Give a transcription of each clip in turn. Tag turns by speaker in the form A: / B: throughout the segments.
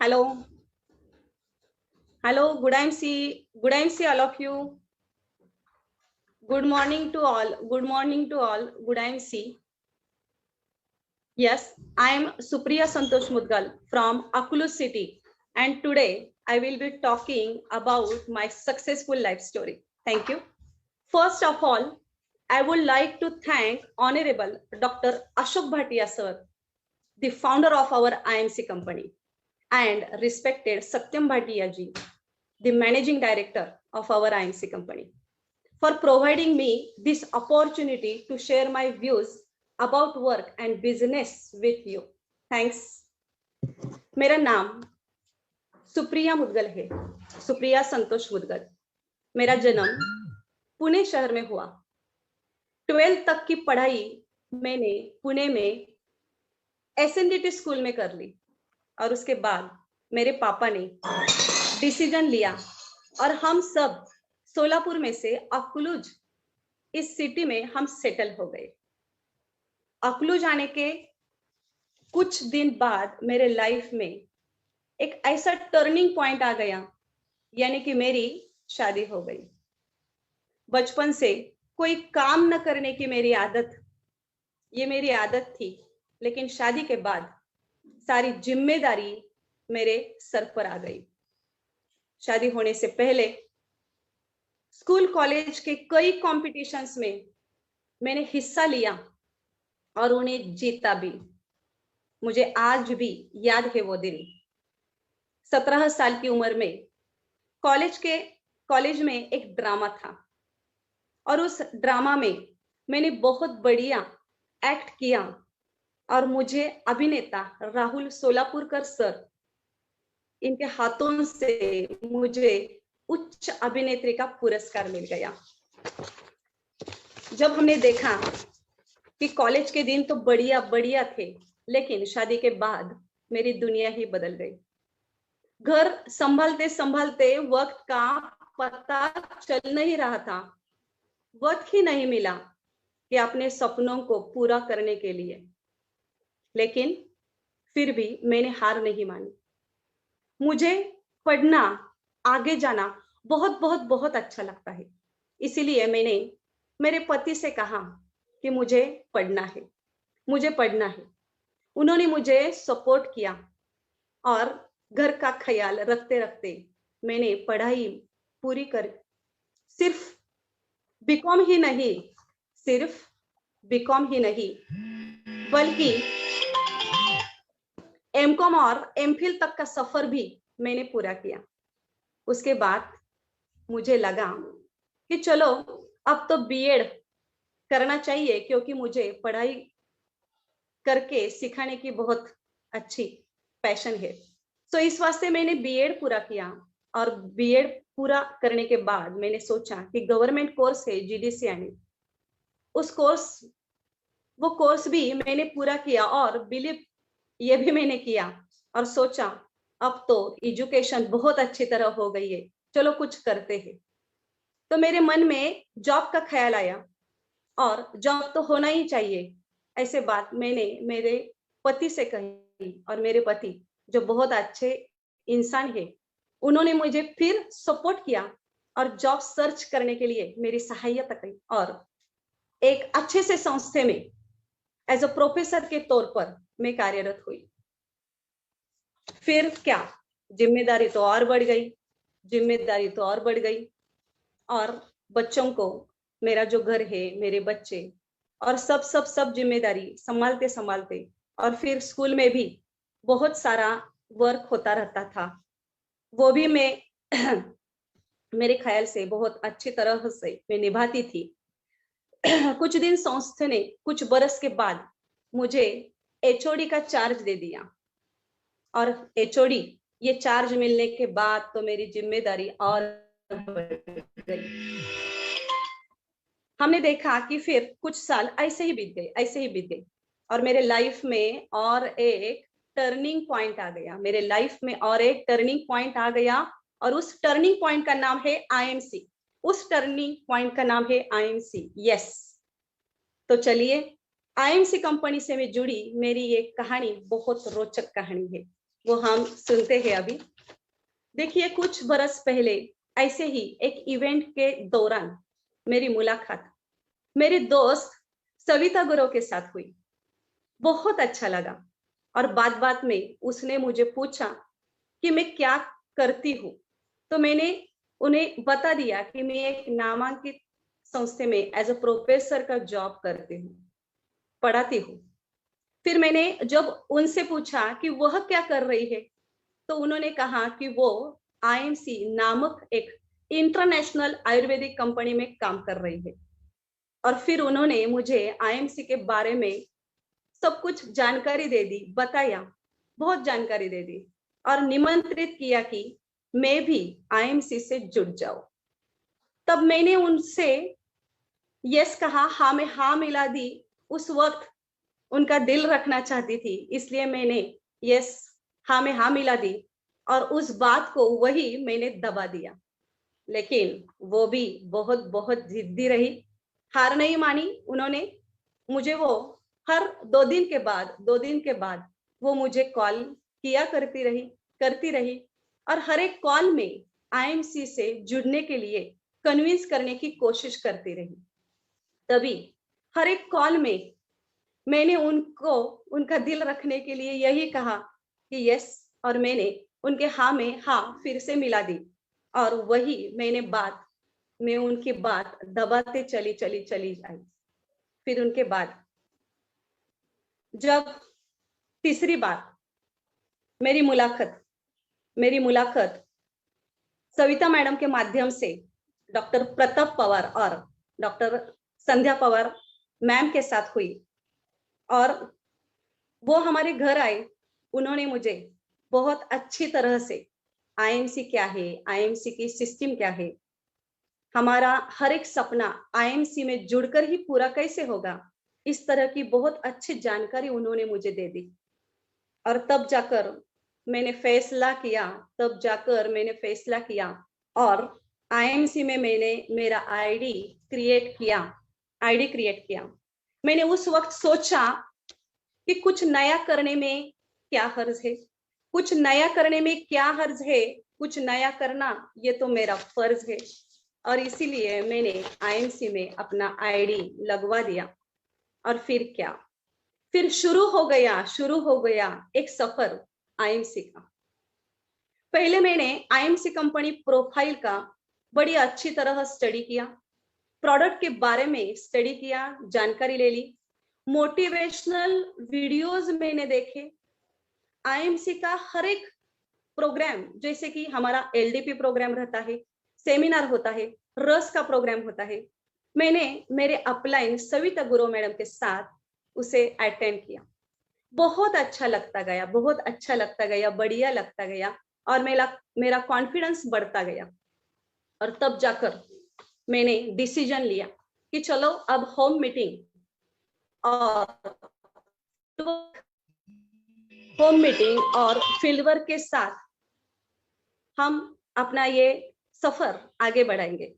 A: Hello, hello, good IMC, all of you. Good morning to all, good IMC. Yes, I am Supriya Santosh Mudgal from Akulu city, and today I will be talking about my successful life story. Thank you. First of all, I would like to thank Honorable Dr. Ashok Bhatia sir, the founder of our IMC company, and respected Satyam Bhatia ji, the managing director of our IMC company, for providing me this opportunity to share my views about work and business with you. Thanks. मेरा नाम सुप्रिया मुदगल है, सुप्रिया संतोष मुदगल। मेरा जन्म पुणे शहर में हुआ। 12th तक की पढ़ाई मैंने पुणे में SNDT स्कूल में कर ली, और उसके बाद मेरे पापा ने डिसीजन लिया और हम सब सोलापुर में से अकलूज इस सिटी में हम सेटल हो गए। अकलूज आने के कुछ दिन बाद मेरे लाइफ में एक ऐसा टर्निंग पॉइंट आ गया, यानी कि मेरी शादी हो गई। बचपन से कोई काम न करने की मेरी आदत थी, लेकिन शादी के बाद सारी जिम्मेदारी मेरे सर पर आ गई। शादी होने से पहले स्कूल कॉलेज के कई कॉम्पिटिशन्स में मैंने हिस्सा लिया और उन्हें जीता भी। मुझे आज भी याद है वो दिन। 17 साल की उम्र में कॉलेज में एक ड्रामा था, और उस ड्रामा में मैंने बहुत बढ़िया एक्ट किया, और मुझे अभिनेता राहुल सोलापुरकर सर, इनके हाथों से मुझे उच्च अभिनेत्री का पुरस्कार मिल गया। जब हमने देखा कि कॉलेज के दिन तो बढ़िया थे, लेकिन शादी के बाद मेरी दुनिया ही बदल गई। घर संभालते संभालते वक्त का पता चल नहीं रहा था। वक्त ही नहीं मिला कि अपने सपनों को पूरा करने के लिए, लेकिन फिर भी मैंने हार नहीं मानी। मुझे पढ़ना, आगे जाना बहुत अच्छा लगता है। इसीलिए मैंने मेरे पति से कहा कि मुझे पढ़ना है। उन्होंने मुझे सपोर्ट किया, और घर का ख्याल रखते रखते मैंने पढ़ाई पूरी कर सिर्फ बीकॉम ही नहीं, बल्कि एमकॉम और एमफिल तक का सफर भी मैंने पूरा किया। उसके बाद मुझे लगा कि चलो अब तो बीएड करना चाहिए, क्योंकि मुझे पढ़ाई करके सिखाने की बहुत अच्छी पैशन है। तो इस वास्ते मैंने बीएड पूरा किया, और बीएड पूरा करने के बाद मैंने सोचा कि गवर्नमेंट कोर्स है GDCI, वो कोर्स भी मैंने पूरा किया, और बिलीव ये भी मैंने किया, और सोचा अब तो एजुकेशन बहुत अच्छी तरह हो गई है, चलो कुछ करते हैं। तो मेरे मन में जॉब का ख्याल आया, और जॉब तो होना ही चाहिए। ऐसे बात मैंने मेरे पति से कही, और मेरे पति जो बहुत अच्छे इंसान है, उन्होंने मुझे फिर सपोर्ट किया और जॉब सर्च करने के लिए मेरी सहायता की, और एक अच्छे से संस्था में एज अ प्रोफेसर के तौर पर मैं कार्यरत हुई। फिर क्या, जिम्मेदारी तो और बढ़ गई, और बच्चों को, मेरा जो घर है, मेरे बच्चे, और सब जिम्मेदारी संभालते, और फिर स्कूल में भी बहुत सारा वर्क होता रहता था, वो भी मैं मेरे ख्याल से बहुत अच्छी तरह से मैं निभाती थी। कुछ दिन संस्था ने कुछ बरस के बाद मुझे HOD का चार्ज दे दिया, और HOD ये चार्ज मिलने के बाद तो मेरी जिम्मेदारी और बढ़ गई। हमने देखा कि फिर कुछ साल ऐसे ही बीत गए, और मेरे लाइफ में और एक टर्निंग पॉइंट आ गया, और उस टर्निंग पॉइंट का नाम है IMC। यस, तो चलिए, IMC कंपनी से मैं जुड़ी मेरी ये कहानी बहुत रोचक कहानी है। वो हम सुनते हैं अभी। देखिए, कुछ बरस पहले ऐसे ही एक इवेंट के दौरान मेरी मुलाकात मेरी दोस्त सविता गुरव के साथ हुई। बहुत अच्छा लगा और बात बात में उसने मुझे पूछा कि मैं क्या करती हूँ। तो मैंने उन्हें बता दिया कि मैं एक नामांकित संस्था में एज अ प्रोफेसर का जॉब करती हूँ, पढ़ाती हूँ। फिर मैंने जब उनसे पूछा कि वह क्या कर रही है, तो उन्होंने कहा कि वो आईएमसी नामक एक इंटरनेशनल आयुर्वेदिक कंपनी में काम कर रही है। और फिर उन्होंने मुझे आईएमसी के बारे में सब कुछ जानकारी दे दी, बताया, बहुत जानकारी दे दी और निमंत्रित किया कि मैं भी आईएमसी से जुड़ जाऊं। तब मैंने उनसे यस कहा, हाँ में हाँ मिला दी। उस वक्त उनका दिल रखना चाहती थी, इसलिए मैंने यस हाँ में हाँ मिला दी और उस बात को वही मैंने दबा दिया। लेकिन वो भी बहुत बहुत जिद्दी रही, हार नहीं मानी उन्होंने। मुझे वो हर 2 दिन के बाद वो मुझे कॉल किया करती रही और हर एक कॉल में आईएमसी से जुड़ने के लिए कन्विंस करने की कोशिश करती रही। तभी हर एक कॉल में मैंने उनको उनका दिल रखने के लिए यही कहा कि यस, और मैंने उनके हाँ में हाँ फिर से मिला दी और वही मैं उनकी बात दबाते चली आई। फिर उनके बाद जब तीसरी बार मेरी मुलाकात सविता मैडम के माध्यम से डॉक्टर प्रताप पवार और डॉक्टर संध्या पवार मैम के साथ हुई और वो हमारे घर आए। उन्होंने मुझे बहुत अच्छी तरह से आईएमसी क्या है, आईएमसी की सिस्टम क्या है, हमारा हर एक सपना आईएमसी में जुड़कर ही पूरा कैसे होगा, इस तरह की बहुत अच्छी जानकारी उन्होंने मुझे दे दी। और तब जाकर मैंने फैसला किया और आईएमसी में मैंने मेरा आईडी क्रिएट किया। मैंने उस वक्त सोचा कि कुछ नया करने में क्या हर्ज है, कुछ नया करना ये तो मेरा फर्ज है। और इसीलिए मैंने आईएमसी में अपना आईडी लगवा दिया। और फिर शुरू हो गया एक सफर आईएमसी का। पहले मैंने आईएमसी कंपनी प्रोफाइल का बड़ी अच्छी तरह स्टडी किया, प्रोडक्ट के बारे में स्टडी किया, जानकारी ले ली, मोटिवेशनल वीडियोस मैंने देखे, आईएमसी का हर एक प्रोग्राम, जैसे कि हमारा एलडीपी प्रोग्राम रहता है, सेमिनार होता है, रस का प्रोग्राम होता है, मैंने मेरे अपलाइन सविता गुरु मैडम के साथ उसे अटेंड किया। बहुत अच्छा लगता गया, बढ़िया लगता गया और मेरा कॉन्फिडेंस बढ़ता गया। और तब जाकर मैंने डिसीजन लिया कि चलो अब होम मीटिंग और फील्ड वर्क के साथ हम अपना ये सफर आगे बढ़ाएंगे।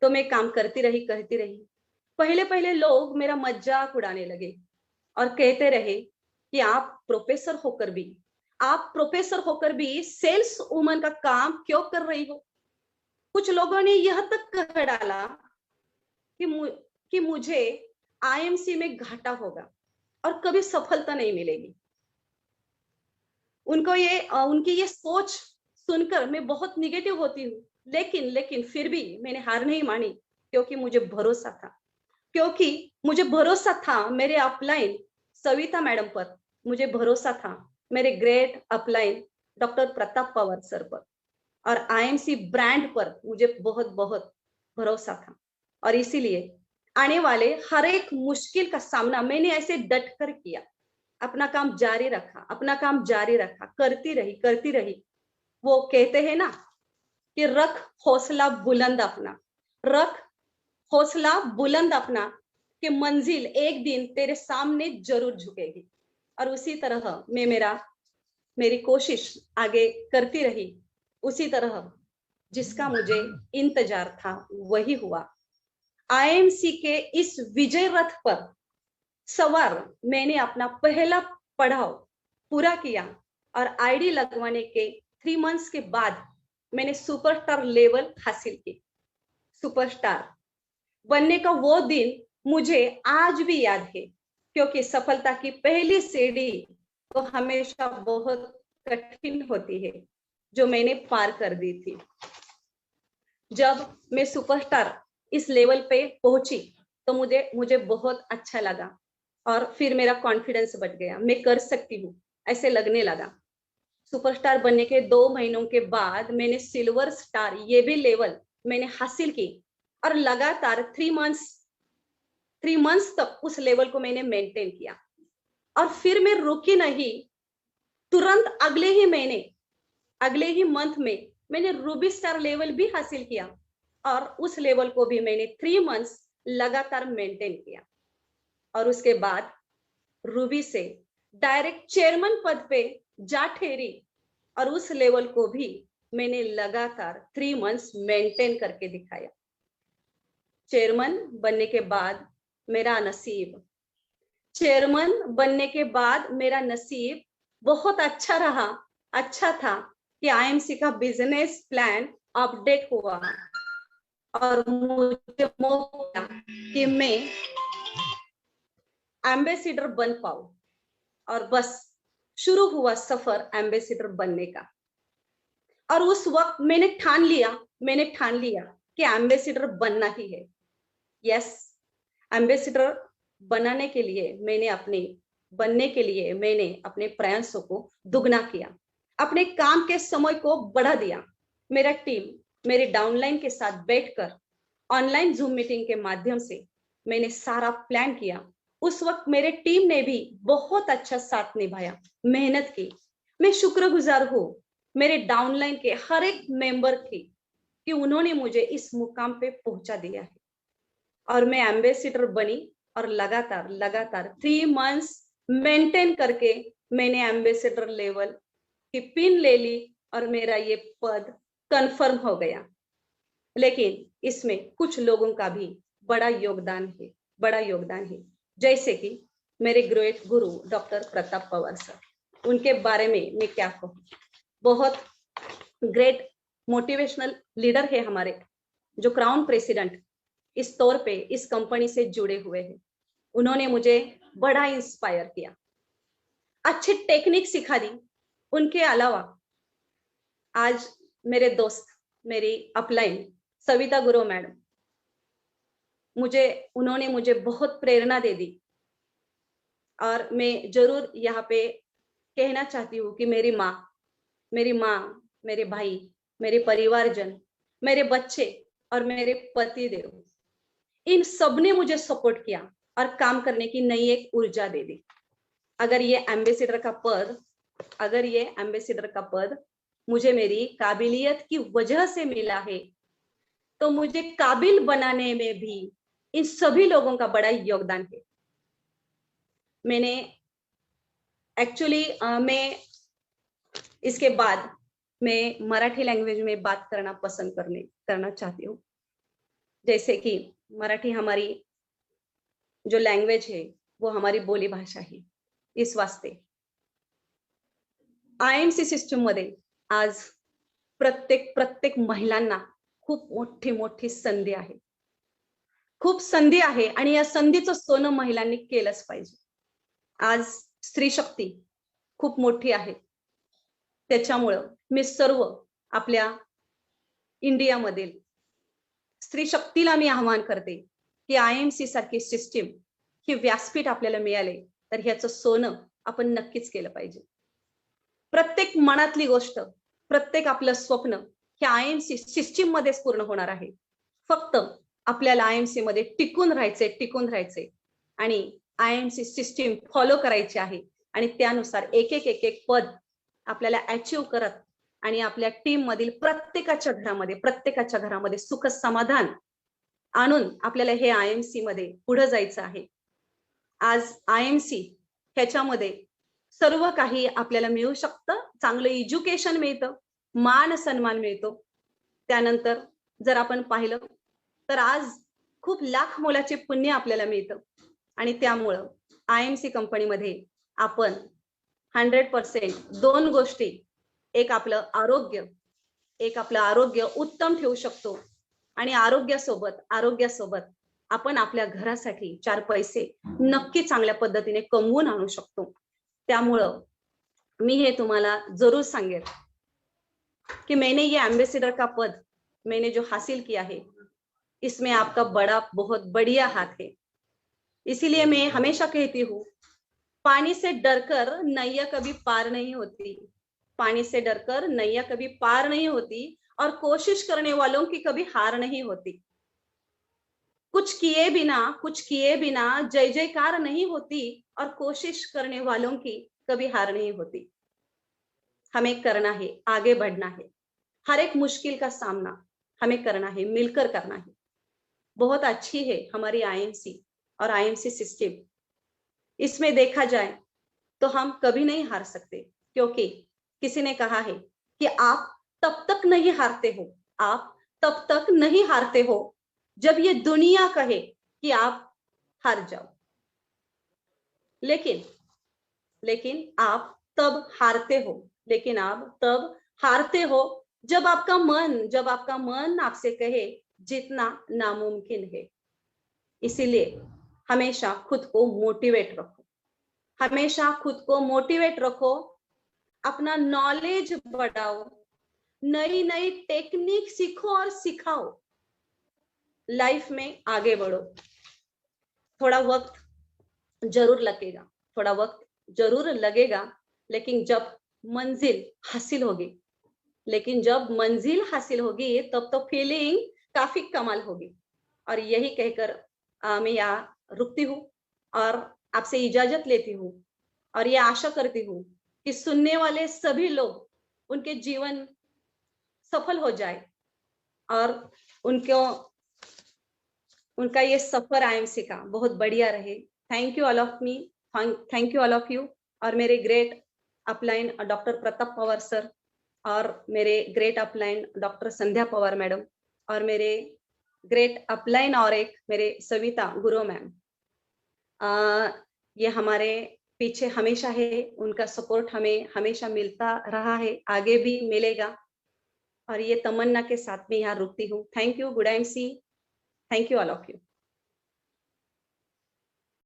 A: तो मैं काम करती रही। पहले लोग मेरा मजाक उड़ाने लगे और कहते रहे कि आप प्रोफेसर होकर भी सेल्स वुमन का काम क्यों कर रही हो। कुछ लोगों ने यह तक कह डाला कि मुझे आईएमसी में घाटा होगा और कभी सफलता नहीं मिलेगी। उनकी ये सोच सुनकर मैं बहुत निगेटिव होती हूँ, लेकिन फिर भी मैंने हार नहीं मानी, क्योंकि मुझे भरोसा था मेरे अपलाइन सविता मैडम पर, मुझे भरोसा था मेरे great upline doctor Pratap Pawar sir पर, और आईएमसी ब्रांड पर मुझे बहुत बहुत भरोसा था। और इसीलिए आने वाले हर एक मुश्किल का सामना मैंने ऐसे डट कर किया, अपना काम जारी रखा, करती रही। वो कहते हैं ना कि रख हौसला बुलंद अपना कि मंजिल एक दिन तेरे सामने जरूर झुकेगी। और उसी तरह मेरी कोशिश आगे करती रही, उसी तरह जिसका मुझे इंतजार था वही हुआ। आईएमसी के इस विजय रथ पर सवार मैंने अपना पहला पड़ाव पूरा किया और आईडी लगवाने के 3 मंथ्स के बाद मैंने सुपरस्टार लेवल हासिल की। सुपरस्टार बनने का वो दिन मुझे आज भी याद है, क्योंकि सफलता की पहली सीढ़ी तो हमेशा बहुत कठिन होती है, जो मैंने पार कर दी थी। जब मैं सुपरस्टार इस लेवल पे पहुंची तो मुझे बहुत अच्छा लगा और फिर मेरा कॉन्फिडेंस बढ़ गया, मैं कर सकती हूँ ऐसे लगने लगा। सुपरस्टार बनने के 2 महीनों के बाद मैंने सिल्वर स्टार ये भी लेवल मैंने हासिल की और लगातार 3 मंथ्स तक उस लेवल को मैंने मेंटेन किया। और फिर मैं रुकी नहीं, तुरंत अगले ही मंथ में मैंने रूबी स्टार लेवल भी हासिल किया और उस लेवल को भी मैंने 3 मंथ्स लगातार मेंटेन किया। और उसके बाद रूबी से डायरेक्ट चेयरमैन पद पे जा ठहरी और उस लेवल को भी मैंने लगातार 3 मंथ्स मेंटेन करके दिखाया। चेयरमैन बनने के बाद मेरा नसीब बहुत अच्छा रहा। अच्छा था कि आईएमसी का बिजनेस प्लान अपडेट हुआ और मुझे मौका कि मैं एम्बेसडर बन पाऊं, और बस शुरू हुआ सफर एम्बेसडर बनने का। और उस वक्त मैंने ठान लिया कि एम्बेसडर बनना ही है। यस, एम्बेसडर बनने के लिए मैंने अपने प्रयासों को दुगना किया, अपने काम के समय को बढ़ा दिया। मेरा टीम मेरे डाउनलाइन के साथ बैठकर ऑनलाइन जूम मीटिंग के माध्यम से मैंने सारा प्लान किया। उस वक्त मेरे टीम ने भी बहुत अच्छा साथ निभाया, मेहनत की। मैं शुक्रगुजार हूँ मेरे डाउनलाइन के हर एक मेंबर की कि उन्होंने मुझे इस मुकाम पे पहुंचा दिया है। और मैं एम्बेसडर बनी और लगातार 3 मंथ्स मेंटेन करके मैंने एम्बेसडर लेवल की पिन ले ली और मेरा ये पद कंफर्म हो गया। लेकिन इसमें कुछ लोगों का भी बड़ा योगदान है, जैसे कि मेरे ग्रेट गुरु डॉक्टर प्रताप पवार सर। उनके बारे में मैं क्या कहूँ, बहुत ग्रेट मोटिवेशनल लीडर है हमारे, जो क्राउन प्रेसिडेंट इस तौर पे इस कंपनी से जुड़े हुए हैं। उन्होंने मुझे बड़ा इंस्पायर किया, अच्छी टेक्निक सिखा दी। उनके अलावा आज मेरे दोस्त, मेरी अपलाइन सविता गुरु मैडम, उन्होंने मुझे बहुत प्रेरणा दे दी। और मैं जरूर यहाँ पे कहना चाहती हूँ कि मेरी माँ, मेरे भाई, मेरे परिवारजन, मेरे बच्चे और मेरे पति देव, इन सब ने मुझे सपोर्ट किया और काम करने की नई एक ऊर्जा दे दी। अगर ये एम्बेसडर का पद मुझे मेरी काबिलियत की वजह से मिला है, तो मुझे काबिल बनाने में भी इन सभी लोगों का बड़ा योगदान है। मैं इसके बाद मैं मराठी लैंग्वेज में बात करना चाहती हूँ। जैसे कि मराठी हमारी जो लैंग्वेज है वो हमारी बोली भाषा है। इस वास्ते आयएमसी सिस्टम मध्ये आज प्रत्येक महिलांना खूप मोठी संधी आहे, आणि या संधीचं सोनं महिलांनी केलंच पाहिजे। आज स्त्री शक्ती खूप मोठी आहे, त्याच्यामुळं मी सर्व आपल्या इंडियामधील स्त्री शक्तीला मी आवाहन करते की आयएमसी सारखी सिस्टीम ही व्यासपीठ आपल्याला मिळाले तर ह्याचं सोनं आपण नक्कीच केलं पाहिजे। प्रत्येक मनातली गोष्ट, प्रत्येक आपलं स्वप्न हे आयएमसी सिस्टीम मध्येच पूर्ण होणार आहे। फक्त आपल्याला आयएमसी मध्ये टिकून राहायचे आणि आयएमसी सिस्टीम फॉलो करायची आहे आणि त्यानुसार एक पद आपल्याला अचीव करत आणि आपल्या टीम मधील प्रत्येकाच्या घरामध्ये सुख समाधान आणून आपल्याला हे आयएमसी मध्ये पुढे जायचं आहे। आज आयएमसी ह्याच्यामध्ये सर्व काही आपल्याला मिळू शकतं, चांगलं एज्युकेशन मिळतं, मान सन्मान मिळतो। त्यानंतर जर आपण पाहिलं तर आज खूप लाख मोलाचे पुण्य आपल्याला मिळतं आणि त्यामुळं आयएमसी कंपनीमध्ये आपण 100% दोन गोष्टी, एक आपलं आरोग्य उत्तम ठेवू शकतो आणि आरोग्यासोबत आपण आपल्या घरासाठी 4 पैसे नक्की चांगल्या पद्धतीने कमवून आणू शकतो. त्यामुळं मी हे तुम्हाला जरूर सांगेन कि मैंने ये एम्बेसडर का पद मैंने जो हासिल किया है, इसमें आपका बहुत बढ़िया हाथ है. इसीलिए मैं हमेशा कहती हूँ, पानी से डरकर नैया कभी पार नहीं होती. पानी से डरकर नैया कभी पार नहीं होती और कोशिश करने वालों की कभी हार नहीं होती. कुछ किए बिना जय जयकार नहीं होती और कोशिश करने वालों की कभी हार नहीं होती. हमें करना है, आगे बढ़ना है. हर एक मुश्किल का सामना हमें करना है, मिलकर करना है. बहुत अच्छी है हमारी आईएमसी और आईएमसी सिस्टम. इसमें देखा जाए तो हम कभी नहीं हार सकते, क्योंकि किसी ने कहा है कि आप तब तक नहीं हारते हो जब ये दुनिया कहे कि आप हार जाओ. लेकिन आप तब हारते हो जब आपका मन आपसे कहे जितना नामुमकिन है. इसीलिए हमेशा खुद को मोटिवेट रखो, अपना नॉलेज बढ़ाओ, नई टेक्निक सीखो और सिखाओ, लाइफ में आगे बढ़ो. थोड़ा वक्त जरूर लगेगा, लेकिन जब मंजिल हासिल होगी तब तो फीलिंग काफी कमाल होगी. और यही कहकर मैं यहाँ रुकती हूँ और आपसे इजाजत लेती हूँ, और ये आशा करती हूँ कि सुनने वाले सभी लोग उनके जीवन सफल हो जाए और उनका ये सफर आईएमसी का बहुत बढ़िया रहे. Thank you all of you. और मेरे great upline doctor Pratap Pawar sir, और मेरे ग्रेट अपलाइन डॉक्टर संध्या पवार मैडम, और मेरे ग्रेट अपलाइन और एक मेरे सविता गुरु मैम. ये हमारे पीछे हमेशा है, उनका सपोर्ट हमें हमेशा मिलता रहा है, आगे भी मिलेगा. और ये तमन्ना के साथ में यहाँ रुकती हूँ. Thank you. Good MC. Thank you all of you.